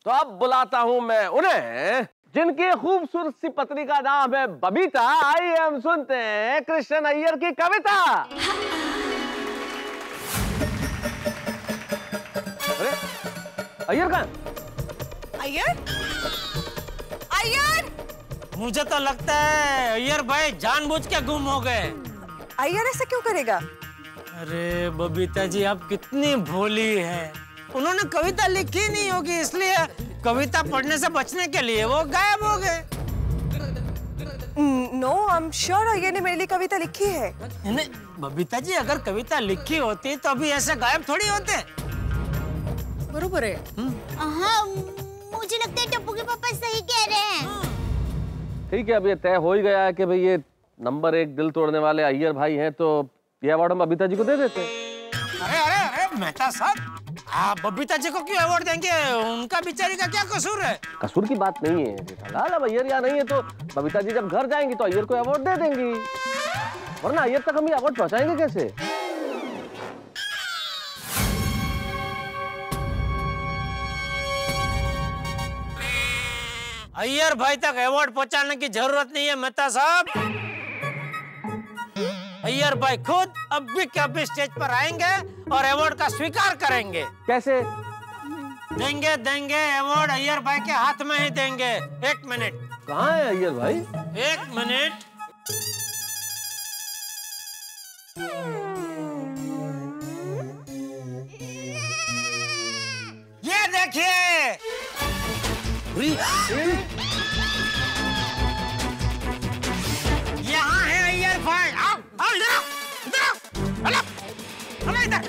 तो अब बुलाता हूं मैं उन्हें जिनकी खूबसूरत सी पत्नी का नाम है बबीता। आइए हम सुनते हैं कृष्ण अय्यर की कविता। अरे अय्यर कहाँ? अय्यर? अय्यर? मुझे तो लगता है अय्यर भाई जानबूझ के गुम हो गए। अय्यर ऐसा क्यों करेगा? अरे बबीता जी आप कितनी भोली है। उन्होंने कविता लिखी नहीं होगी, इसलिए कविता पढ़ने से बचने के लिए वो गायब हो गए। No, I am sure Iyer ने मेरे लिए कविता लिखी है। नहीं बबीता जी, अगर कविता लिखी होती तो अभी ऐसे गायब थोड़ी होते। बरोबर है। हाँ, मुझे लगता है टप्पू के पापा सही कह रहे हैं। ठीक है, अब ये तय हो ही गया है कि भाई ये नंबर 1 दिल तोड़ने वाले अय्यर भाई हैं, तो ये अवार्ड हम बबीता जी को दे देते हैं। अरे अरे अरे मेहता साहब, आप बबीता जी को क्यों अवार्ड देंगे? उनका बेचारी का क्या कसूर है? कसूर की बात नहीं है जेठालाल। अब अय्यर यहाँ नहीं है तो बबीता जी जब घर जाएंगी तो अय्यर को अवार्ड दे देंगी, वरना अय्यर तक हम ये अवार्ड पहुंचाएंगे कैसे? अय्यर भाई तक अवार्ड पहुंचाने की जरूरत नहीं है मेहता साहब। अय्यर भाई खुद अभी के अभी स्टेज पर आएंगे और अवार्ड का स्वीकार करेंगे। कैसे? देंगे देंगे अवार्ड अय्यर भाई के हाथ में ही देंगे। 1 मिनट। कहाँ है अय्यर भाई? 1 मिनट। ये देखिए, यहाँ है अय्यर भाई। आओ आओ इधर आओ, इधर आओ, इधर।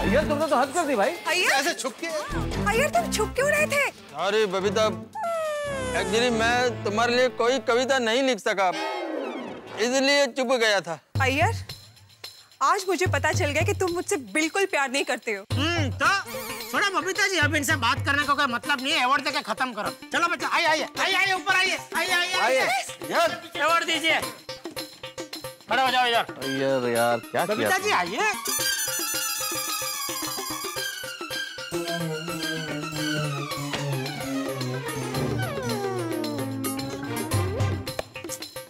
अय्यर तुमने तो हद कर दी भाई। अय्यर ऐसे छुप के? अय्यर तुम छुप क्यों रहे थे? अरे बबीता, एक्चुअली मैं तुम्हारे लिए कोई कविता नहीं लिख सका, इसलिए चुप गया था। अय्यर, आज मुझे पता चल गया कि तुम मुझसे बिल्कुल प्यार नहीं करते हो। तो थोड़ा बबीता जी, अब इनसे बात करने का कोई मतलब नहीं है। अवार्ड देके खत्म करो। चलो बच्चा, आइए आइए आइए आइए, ऊपर आइए, आइए आइए आइए यार, अवार्ड दीजिए। खड़े हो जाओ यार। अय्यर यार क्या किया? बबीता जी आइए।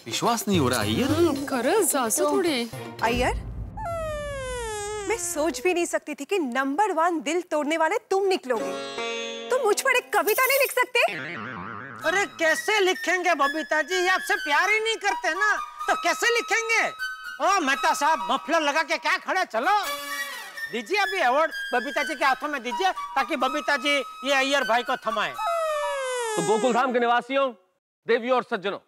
विश्वास नहीं हो रहा अय्यर। खरंच असं थोडी। अय्यर, मैं सोच भी नहीं सकती थी कि नंबर 1 दिल तोड़ने वाले तुम निकलोगे। तुम मुझ पर एक कविता नहीं लिख सकते? अरे कैसे लिखेंगे बबीता जी, ये आपसे प्यार ही नहीं करते ना, तो कैसे लिखेंगे? ओ मेहता साहब, मफलर लगा के क्या खड़े, चलो दीजिए अभी अवार्ड बबीता जी के हाथों में दीजिए, ताकि बबीता जी ये अय्यर भाई को थमाए। तो गोकुल धाम के निवासियों, देवियों और सज्जनों,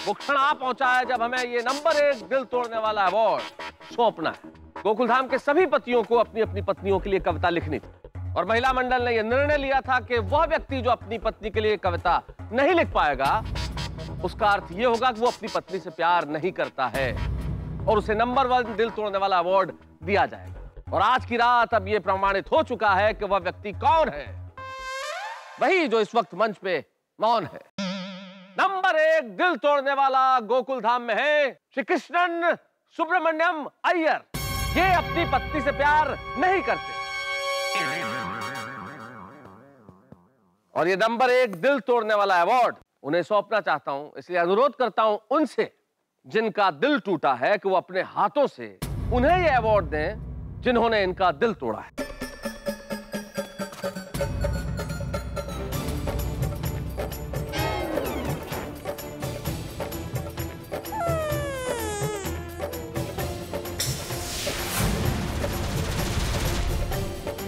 वो क्षण आ पहुंचा है जब हमें ये नंबर 1 दिल तोड़ने वाला अवार्ड सौंपना है। गोकुल धाम के सभी पतियों को अपनी अपनी पत्नियों के लिए कविता लिखनी थी, और महिला मंडल ने यह निर्णय लिया था कि वह व्यक्ति जो अपनी पत्नी के लिए कविता नहीं लिख पाएगा, उसका अर्थ यह होगा कि वो अपनी पत्नी से प्यार नहीं करता है, और उसे नंबर 1 दिल तोड़ने वाला अवार्ड दिया जाएगा। और आज की रात अब यह प्रमाणित हो चुका है कि वह व्यक्ति कौन है, वही जो इस वक्त मंच पे मौन है। नंबर 1 दिल तोड़ने वाला गोकुल धाम में है श्री कृष्णन सुब्रमण्यम अय्यर। ये अपनी पत्नी से प्यार नहीं करते, और ये नंबर 1 दिल तोड़ने वाला अवार्ड उन्हें सौंपना चाहता हूं। इसलिए अनुरोध करता हूं उनसे जिनका दिल टूटा है कि वो अपने हाथों से उन्हें ये अवार्ड दें जिन्होंने इनका दिल तोड़ा है।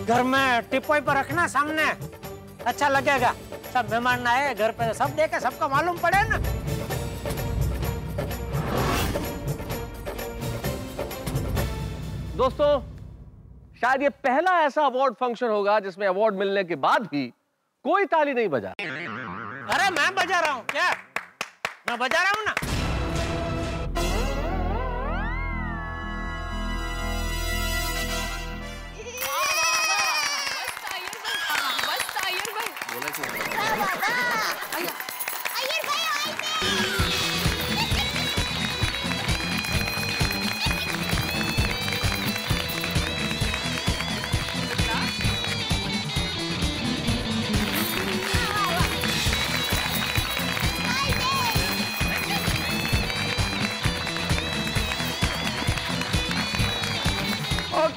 घर में टिप्पणी पर रखना सामने, अच्छा लगेगा। सब मेहमान आए घर पे, सब देखे, सबको मालूम पड़े ना। दोस्तों, शायद ये पहला ऐसा अवार्ड फंक्शन होगा जिसमें अवार्ड मिलने के बाद भी कोई ताली नहीं बजा। अरे मैं बजा रहा हूँ क्या? मैं बजा रहा हूँ ना। अय्यर भाई आए थे।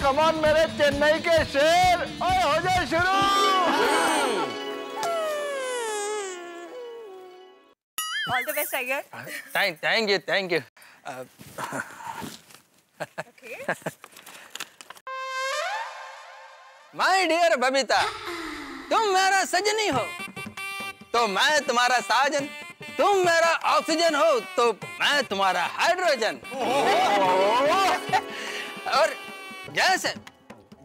कमान मेरे चेन्नई के शेर, और हो जाए शुरू। All the best tiger. Thank you. My dear Babita, तुम मेरा सजनी हो तो मैं तुम्हारा साजन, तुम मेरा ऑक्सीजन हो तो मैं तुम्हारा हाइड्रोजन। और जैसे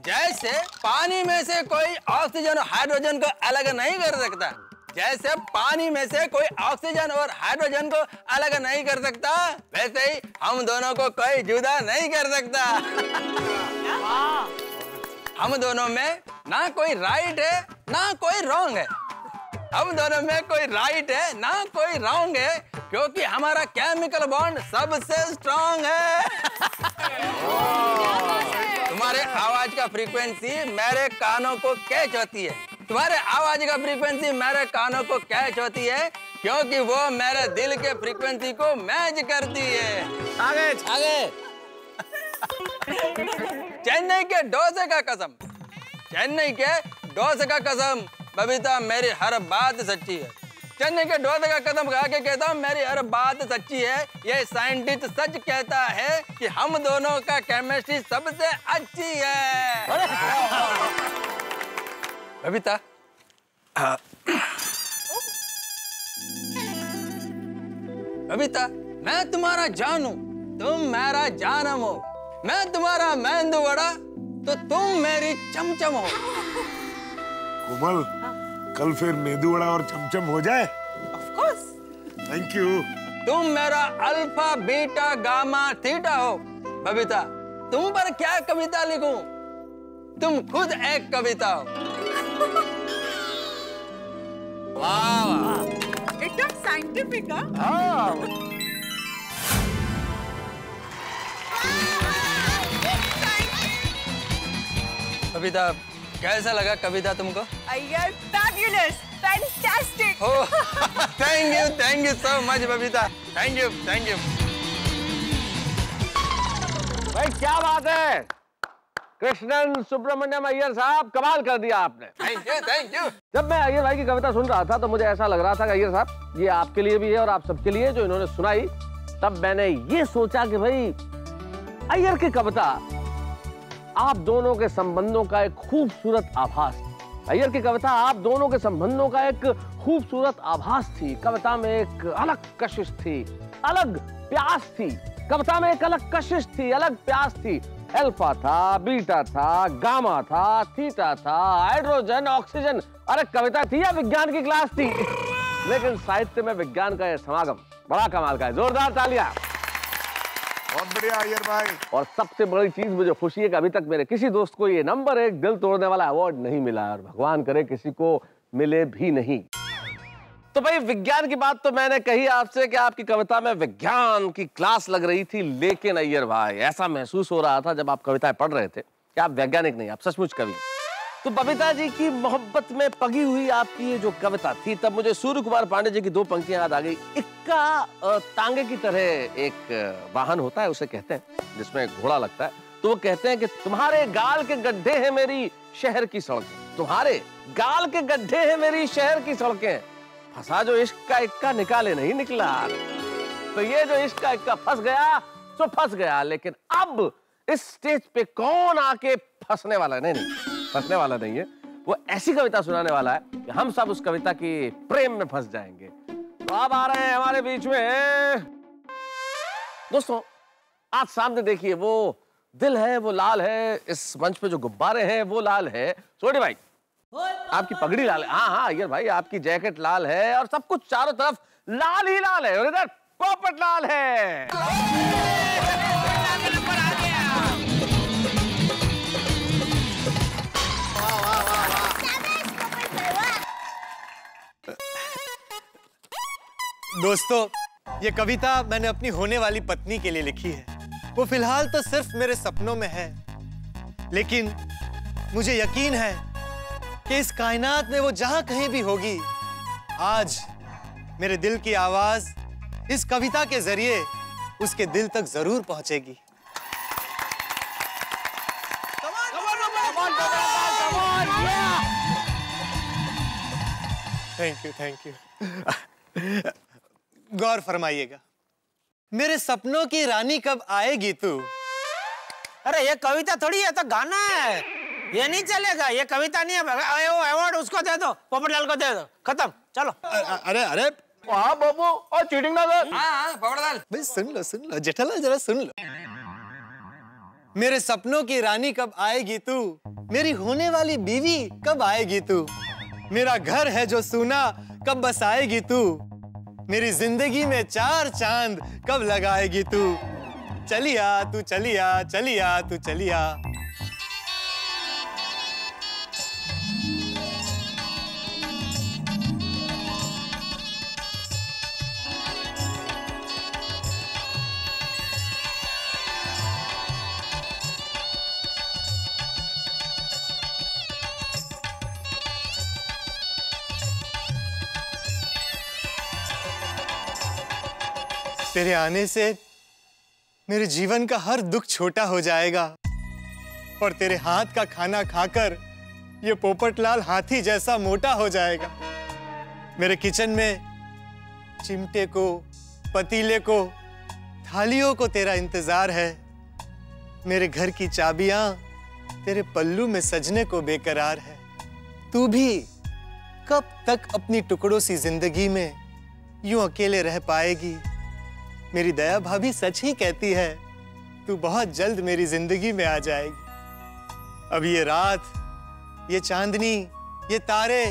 जैसे पानी में से कोई ऑक्सीजन और हाइड्रोजन को अलग नहीं कर सकता, जैसे पानी में से कोई ऑक्सीजन और हाइड्रोजन को अलग नहीं कर सकता, वैसे ही हम दोनों को कोई जुदा नहीं कर सकता। हम दोनों में ना कोई राइट है ना कोई रॉन्ग है, हम दोनों में कोई राइट है ना कोई रॉन्ग है, क्योंकि हमारा केमिकल बॉन्ड सबसे स्ट्रॉन्ग है। तुम्हारे आवाज का फ्रीक्वेंसी मेरे कानों को कैच होती है, तुम्हारे आवाज का फ्रीक्वेंसी मेरे कानों को कैच होती है, क्योंकि वो मेरे दिल के फ्रीक्वेंसी को मैच करती है। आगे चेन्नई के डोसे का कसम, चेन्नई के डोसे का कसम, बबीता मेरी हर बात सच्ची है। चेन्नई के डोसे का कसम खा के कहता हूँ मेरी हर बात सच्ची है। ये साइंटिस्ट सच कहता है कि हम दोनों का केमिस्ट्री सबसे अच्छी है। बबीता बबीता, मैं तुम्हारा जानू, तुम मेरा जानम हो, मैं तुम्हारा मेंदू वड़ा तो तुम मेरी चमचम हो। कोमल, कल फिर मेदू वड़ा और चमचम हो जाए। Of course. Thank you. तुम मेरा अल्फा बीटा गामा थीटा हो। बबीता, तुम पर क्या कविता लिखूं, तुम खुद एक कविता हो। वाह, एकदम साइंटिफिक। कविता कैसा लगा कविता तुमको? Iyer fabulous, fantastic. Thank you so much Babita, thank you. भाई क्या बात है, कृष्णन सुब्रमण्यम अय्यर साहब, कमाल कर दिया आपने। Thank you. जब मैं अय्यर भाई की कविता सुन रहा था तो मुझे ऐसा लग रहा था कि अय्यर साहब ये आपके लिए भी है और आप सबके लिए जो इन्होंने सुनाई, तब मैंने ये सोचा कि भाई अय्यर की कविता आप दोनों के संबंधों का एक खूबसूरत आभास, अय्यर की कविता आप दोनों के संबंधों का एक खूबसूरत आभास थी। कविता में एक अलग कशिश थी, अलग प्यास थी, कविता में एक अलग कशिश थी, अलग प्यास थी। अल्फा था, बीटा था, गामा था, थीटा था, हाइड्रोजन, ऑक्सीजन। अरे कविता थी या विज्ञान की क्लास थी? लेकिन साहित्य में विज्ञान का यह समागम बड़ा कमाल का है। जोरदार तालियां। बहुत बढ़िया अय्यर भाई। और सबसे बड़ी चीज मुझे खुशी है कि अभी तक मेरे किसी दोस्त को ये नंबर 1 दिल तोड़ने वाला अवार्ड नहीं मिला, और भगवान करे किसी को मिले भी नहीं। तो भाई विज्ञान की बात तो मैंने कही आपसे कि आपकी कविता में विज्ञान की क्लास लग रही थी, लेकिन अय्यर भाई ऐसा महसूस हो रहा था जब आप कविताएं पढ़ रहे थे कि आप वैज्ञानिक नहीं, आप सचमुच कवि। तो बबीता जी की मोहब्बत में पगी हुई आपकी ये जो कविता थी, तब मुझे सूर्य कुमार पांडे जी की 2 पंक्तियां याद आ गई। इक्का तांगे की तरह एक वाहन होता है, उसे कहते हैं, जिसमें घोड़ा लगता है। तो वो कहते हैं कि तुम्हारे गाल के गड्ढे हैं मेरी शहर की सड़कें, तुम्हारे गाल के गड्ढे हैं मेरी शहर की सड़कें, फंसा जो इश्क का इक्का निकाले नहीं निकला। तो ये जो इश्क का इक्का फंस गया तो फंस गया, लेकिन अब इस स्टेज पे कौन आके फंसने वाला नहीं, फंसने वाला नहीं है, वो ऐसी कविता सुनाने वाला है कि हम सब उस कविता की प्रेम में फंस जाएंगे। तो अब आ रहे हैं हमारे बीच में दोस्तों, आज सामने देखिए वो दिल है, वो लाल है, इस मंच पे जो गुब्बारे हैं वो लाल है। सोनी भाई आपकी पगड़ी लाल है, हाँ अय्यर भाई आपकी जैकेट लाल है, और सब कुछ चारों तरफ लाल ही लाल है, और इधर पोपट लाल है। दोस्तों, ये कविता मैंने अपनी होने वाली पत्नी के लिए लिखी है। वो फिलहाल तो सिर्फ मेरे सपनों में है, लेकिन मुझे यकीन है कि इस कायनात में वो जहां कहीं भी होगी, आज मेरे दिल की आवाज इस कविता के जरिए उसके दिल तक जरूर पहुंचेगी। Thank you. गौर फरमाइएगा, मेरे सपनों की रानी कब आएगी तू? अरे ये कविता थोड़ी है, तो गाना है, ये नहीं चलेगा, ये कविता नहीं है। वो अवार्ड उसको दे दो, पोपटलाल को दे दो, खत्म, चलो। अरे अरे हाँ बाबू, और चीटिंग ना कर। हाँ पोपटलाल भाई सुन लो जेठालाल, जरा सुन लो। मेरे सपनों की रानी कब आएगी तू, मेरी होने वाली बीवी कब आएगी तू, मेरा घर है जो सूना कब बसाएगी तू, मेरी जिंदगी में 4 चांद कब लगाएगी तू, चलिया तू चलिया, चलिया तू चलिया। तेरे आने से मेरे जीवन का हर दुख छोटा हो जाएगा और तेरे हाथ का खाना खाकर ये पोपटलाल हाथी जैसा मोटा हो जाएगा। मेरे किचन में चिमटे को, पतीले को, थालियों को तेरा इंतजार है। मेरे घर की चाबियां तेरे पल्लू में सजने को बेकरार है। तू भी कब तक अपनी टुकड़ों सी जिंदगी में यूं अकेले रह पाएगी? मेरी दया भाभी सच ही कहती है, तू बहुत जल्द मेरी जिंदगी में आ जाएगी। अब ये रात, ये चांदनी, ये तारे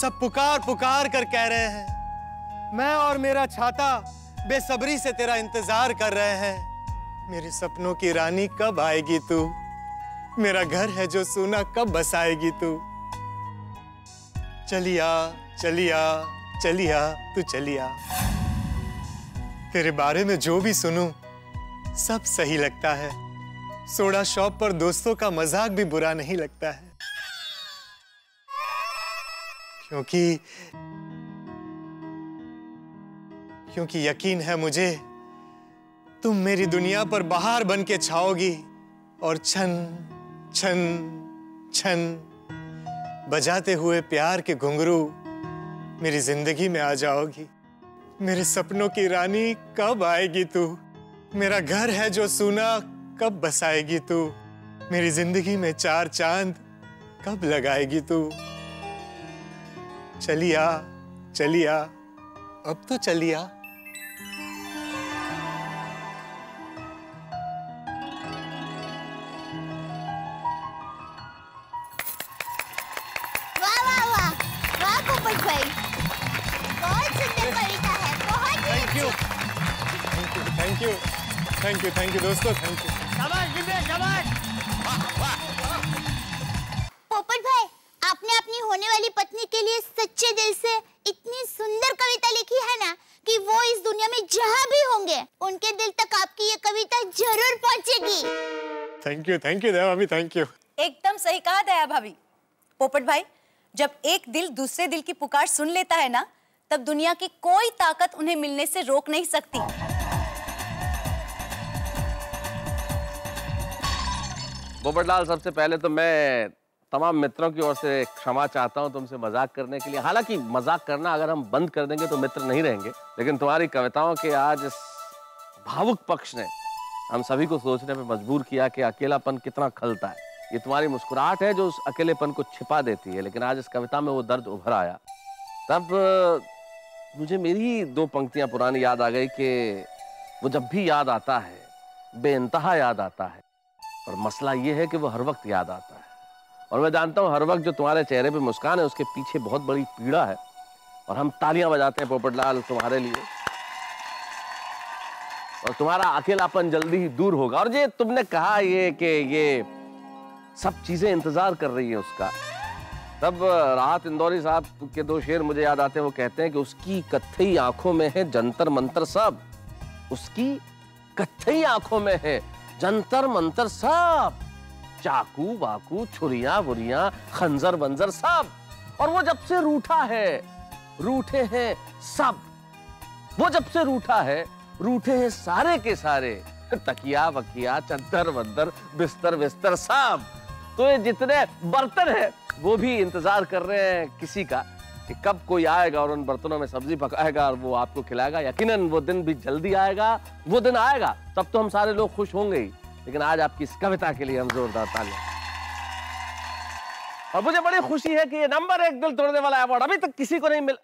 सब पुकार पुकार कर कह रहे हैं, मैं और मेरा छाता बेसब्री से तेरा इंतजार कर रहे हैं। मेरे सपनों की रानी कब आएगी तू, मेरा घर है जो सूना कब बसाएगी तू, चलिया चलिया चलिया तू चलिया। तेरे बारे में जो भी सुनूं सब सही लगता है। सोडा शॉप पर दोस्तों का मजाक भी बुरा नहीं लगता है, क्योंकि यकीन है मुझे तुम मेरी दुनिया पर बहार बन के छाओगी और छन छन छन बजाते हुए प्यार के घुंघरू मेरी जिंदगी में आ जाओगी। मेरे सपनों की रानी कब आएगी तू, मेरा घर है जो सूना कब बसाएगी तू, मेरी जिंदगी में 4 चांद कब लगाएगी तू, चलिया चलिया अब तो चलिया। वाह वाह वाह वाह पोपट भाई, बहुत सुंदर कविता है, बहुत ही थैंक यू दोस्तों, थैंक यू। शाबाश दिव्या, शाबाश। पोपट भाई, आपने अपनी होने वाली पत्नी के लिए सच्चे दिल से इतनी सुंदर कविता लिखी है ना कि वो इस दुनिया में जहाँ भी होंगे उनके दिल तक आपकी ये कविता जरूर पहुँचेगी। थैंक यू दया भाभी, थैंक यू। एकदम सही कहा दया भाभी। पोपट भाई, जब एक दिल दूसरे दिल की पुकार सुन लेता है ना, तब दुनिया की कोई ताकत उन्हें मिलने से रोक नहीं सकती। पोपटलाल, सबसे पहले तो मैं तमाम मित्रों की ओर से क्षमा चाहता हूं तुमसे मजाक करने के लिए। हालांकि मजाक करना अगर हम बंद कर देंगे तो मित्र नहीं रहेंगे, लेकिन तुम्हारी कविताओं के आज इस भावुक पक्ष ने हम सभी को सोचने पे मजबूर किया कि अकेलापन कितना खलता है। ये तुम्हारी मुस्कुराहट है जो उस अकेलेपन को छिपा देती है, लेकिन आज इस कविता में वो दर्द उभर आया। तब मुझे मेरी 2 पंक्तियां पुरानी याद आ गई कि वो जब भी याद आता है बेइंतहा याद आता है, और मसला ये है कि वो हर वक्त याद आता है। और मैं जानता हूँ हर वक्त जो तुम्हारे चेहरे पे मुस्कान है उसके पीछे बहुत बड़ी पीड़ा है, और हम तालियां बजाते हैं पोपटलाल तुम्हारे लिए, और तुम्हारा अकेलापन जल्दी ही दूर होगा। और ये तुमने कहा ये कि ये सब चीजें इंतजार कर रही है उसका, तब राहत इंदौरी साहब के 2 शेर मुझे याद आते हैं। वो कहते हैं कि उसकी कत्थई आंखों में है जंतर मंतर सब, उसकी कत्थई आंखों में है जंतर मंतर सब, चाकू वाकू छुरियां बुरियां खंजर बंजर सब, और वो जब से रूठा है रूठे हैं सब, वो जब से रूठा है रूठे हैं सारे के सारे, तकिया वकिया चद्दर वद्दर बिस्तर बिस्तर सब, तो ये जितने बर्तन हैं वो भी इंतजार कर रहे हैं किसी का कि कब कोई आएगा और उन बर्तनों में सब्जी पकाएगा और वो आपको खिलाएगा। यकीनन वो दिन भी जल्दी आएगा, वो दिन आएगा तब तो हम सारे लोग खुश होंगे ही। लेकिन आज आपकी इस कविता के लिए हम जोरदार तालियां। और मुझे बड़ी खुशी है कि ये नंबर 1 दिल तोड़ने वाला अवार्ड अभी तक किसी को नहीं मिला।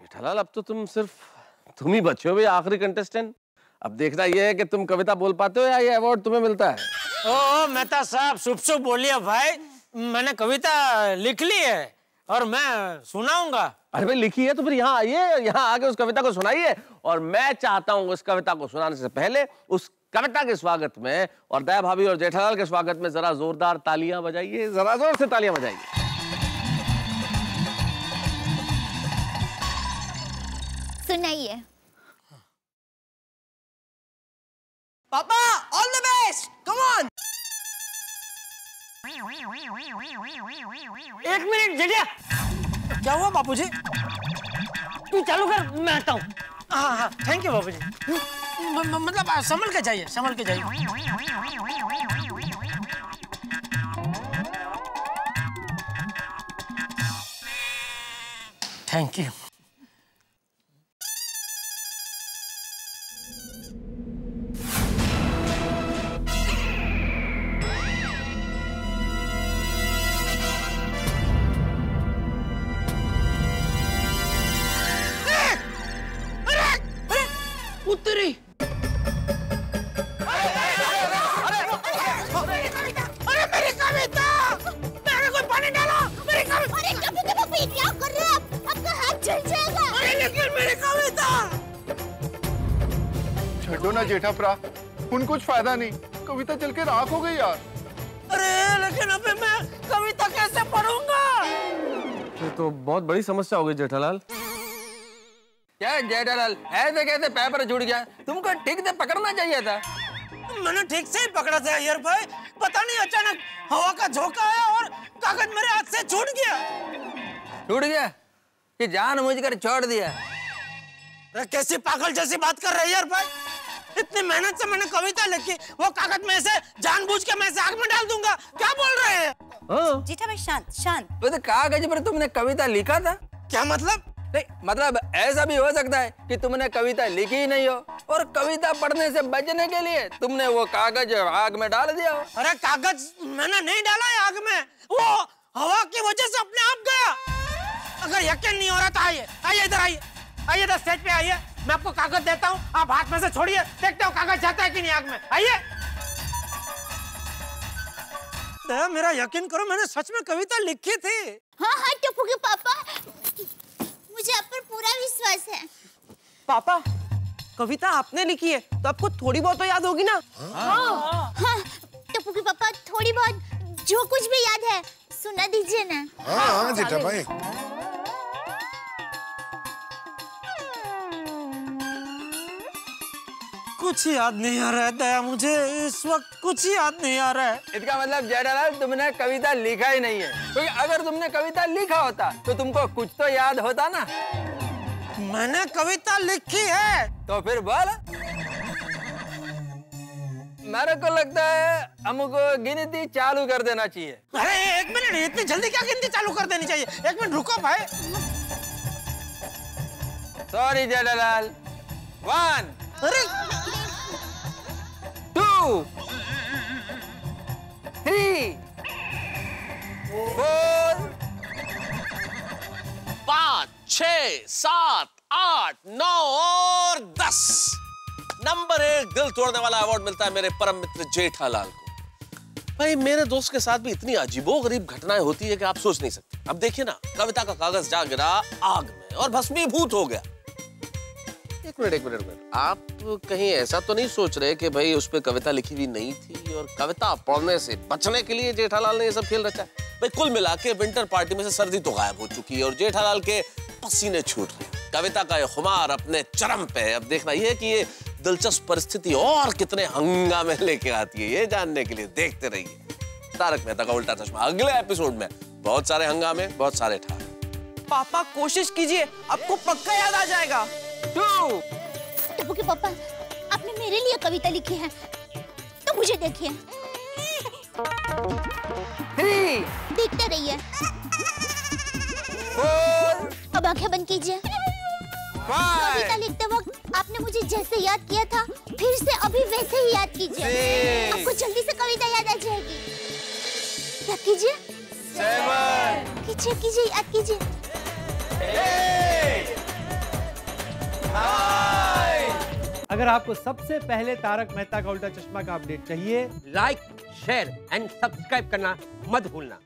जेठालाल, अब तो तुम ही बचे हो भाई आखिरी कंटेस्टेंट। अब देखना ये है कि तुम कविता बोल पाते हो या ये अवार्ड तुम्हें मिलता है। ओ मेहता साहब, शुभ बोलिए भाई। मैंने कविता लिख ली है और मैं सुनाऊंगा। अरे भाई लिखी है तो फिर यहाँ आइए, यहाँ आके उस कविता को सुनाइए। और मैं चाहता हूँ उस कविता को सुनाने से पहले उस कविता के स्वागत में और दया भाभी और जेठालाल के स्वागत में जरा जोरदार तालियां बजाइए, जरा जोर से तालियां बजाइए। सुनाइए। पापा, all the best, come on. 1 minute Jethiya. क्या हुआ बापूजी? तू चालू कर, मैं आता हूँ। हाँ, थैंक यू बापूजी। मतलब संभल के जाइए, संभल के जाइए। Thank you. उत्तरी। अरे मेरी कविता! मेरे को पानी डालो, मेरी कविता! अरे टप्पू क्या कर रहे हैं आप? आपका हाथ जल जाएगा। अरे लेकिन मेरी कविता! छो ना जेठा प्रा, उन कुछ फायदा नहीं, कविता चल के राख हो गई यार। अरे लेकिन अबे मैं कविता कैसे पढ़ूंगा? ये तो बहुत बड़ी समस्या हो गई जेठालाल। क्या जेठालाल, ऐसे कैसे पेपर छूट गया? तुमको ठीक से पकड़ना चाहिए था। मैंने ठीक से ही पकड़ा था यार भाई। पता नहीं अचानक हवा का झोंका आया और कागज मेरे हाथ से छूट गया। छूट गया कि जानबूझकर छोड़ दिया? अरे कैसी पागल जैसी बात कर रहे हैं यार भाई। इतनी मेहनत से मैंने कविता लिखी, वो कागज में से जानबूझ के मैं आग में डाल दूंगा? क्या बोल रहे हैं? जेठा भाई शांत शांत। वो तो कागज पर तुमने कविता लिखा था। क्या मतलब? नहीं, मतलब ऐसा भी हो सकता है कि तुमने कविता लिखी ही नहीं हो और कविता पढ़ने से बचने के लिए तुमने वो कागज आग में डाल दिया हो। अरे कागज मैंने नहीं डाला है आग में, वो हवा की वजह से अपने आप गया। अगर यकीन नहीं हो रहा तो आइए, आइए इधर आइए, आइए इधर स्टेज पे आइए। मैं आपको कागज देता हूँ, आप हाथ में से छोड़िए, देखते हो कागज जाता है कि नहीं आग में। आइए। मेरा यकीन करो, मैंने सच में कविता लिखी थी। हाँ हाँ टप्पू के पापा, मुझे आप पर पूरा विश्वास है। पापा, कविता आपने लिखी है तो आपको थोड़ी बहुत तो याद होगी ना? हाँ टप्पू के पापा, थोड़ी बहुत जो कुछ भी याद है सुना दीजिए ना। हाँ जेठा भाई। कुछ याद नहीं आ रहा है दया, मुझे इस वक्त कुछ याद नहीं आ रहा है। इसका मतलब जेठालाल तुमने कविता लिखा ही नहीं है, क्योंकि अगर तुमने कविता लिखा होता तो तुमको कुछ तो याद होता ना। मैंने कविता लिखी है। तो फिर बोल। मेरे को लगता है हमको गिनती चालू कर देना चाहिए। अरे 1 मिनट, इतनी जल्दी क्या गिनती चालू कर देनी चाहिए? 1 मिनट रुको भाई। सॉरी जेठालाल। 1 अरे 2 3 4 5 6 7 8 9 और 10 नंबर 1 दिल तोड़ने वाला अवार्ड मिलता है मेरे परम मित्र जेठालाल को। भाई मेरे दोस्त के साथ भी इतनी अजीबोगरीब घटनाएं होती है कि आप सोच नहीं सकते। अब देखिए ना, कविता का कागज जा गिरा आग में और भस्मीभूत हो गया। एक मिनट, आप कहीं ऐसा तो नहीं सोच रहे कि भाई उस पे कविता लिखी हुई नहीं थी और कविता पढ़ने से बचने के लिए जेठालाल ने ये सब खेल रचा है? भाई कुल मिला के विंटर पार्टी में से सर्दी तो गायब हो चुकी है और जेठालाल के पसीने छूट रहे हैं। कविता का ये खुमार अपने चरम पे है। अब देखना ये है कि ये दिलचस्प परिस्थिति और कितने हंगामे लेके आती है, ये जानने के लिए देखते रहिए तारक मेहता का उल्टा चश्मा। अगले एपिसोड में बहुत सारे हंगामे, बहुत सारे ठार। पापा कोशिश कीजिए, आपको पक्का याद आ जाएगा। 2 टप्पू के पापा, आपने मेरे लिए कविता लिखी है तो मुझे देखिए। 3 देखते रहिए। 4 अब आंखें बंद कीजिए। 5 कविता लिखते वक्त आपने मुझे जैसे याद किया था फिर से अभी वैसे ही याद कीजिए। आपको जल्दी से कविता याद आ जाएगी। याद कीजिए। 7 कीजिए कीजिए याद कीजिए। 8 9 अगर आपको सबसे पहले तारक मेहता का उल्टा चश्मा का अपडेट चाहिए, लाइक शेयर एंड सब्सक्राइब करना मत भूलना।